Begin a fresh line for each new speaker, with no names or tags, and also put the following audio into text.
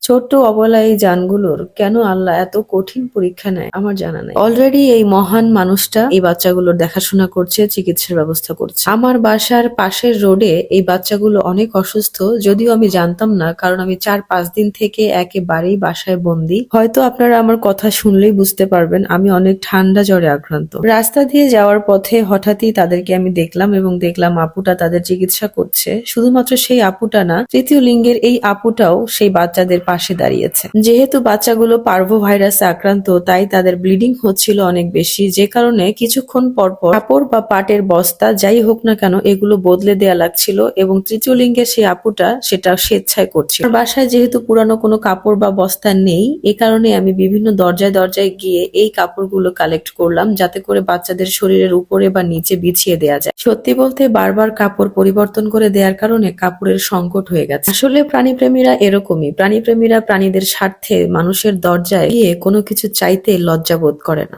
ছোট্ট অবলা এই জানগুলোর কেন আল্লাহ এত কঠিন পরীক্ষা নেয় আমার জানা নাই। অলরেডি এই মহান মানুষটা এই বাচ্চাগুলোর দেখাশোনা করছে, চিকিৎসার ব্যবস্থা করছে। আমার বাসার পাশের রোডে এই বাচ্চাগুলো অনেক অসুস্থ, যদিও আমি জানতাম না, কারণ আমি 4-5 দিন থেকে একেবারেই বাসায় বন্দি। হয়তো আপনারা আমার কথা শুনলেই বুঝতে পারবেন আমি অনেক ঠান্ডা জ্বরে আক্রান্ত। রাস্তা দিয়ে যাওয়ার পথে হঠাৎই তাদেরকে আমি দেখলাম এবং দেখলাম আপুটা তাদের চিকিৎসা করছে। শুধুমাত্র সেই আপুটা না, তৃতীয় লিঙ্গের এই আপুটাও সেই বাচ্চাদের পাশে দাঁড়িয়েছে। যেহেতু বাচ্চাগুলো পার্ভো ভাইরাসে আক্রান্ত, তাই তাদের ব্লিডিং হচ্ছিল অনেক বেশি, যে কারণে কিছুক্ষণ পর পর কাপড় বা পাটের বস্তা যাই হোক না কেন এগুলো বদলে দেয়া লাগছিল এবং তৃতীয় লিঙ্গের সেই আপুটা সেটা স্বেচ্ছায় করছিল। আমার বাসায় যেহেতু পুরানো কোনো কাপড় বা বস্তা নেই, এ কারণে আমি বিভিন্ন দরজায় দরজায় গিয়ে এই কাপড়গুলো কালেক্ট করলাম, যাতে করে বাচ্চাদের শরীরের উপরে বা নিচে বিছিয়ে দেয়া যায়। সত্যি বলতে বারবার কাপড় পরিবর্তন করে দেওয়ার কারণে কাপড়ের সংকট হয়ে গেছে। আসলে প্রাণীপ্রেমীরা এরকমই, প্রাণীপ্রেমীরা প্রাণীদের স্বার্থে মানুষের দরজায় গিয়ে কোনো কিছু চাইতে লজ্জা বোধ করে না।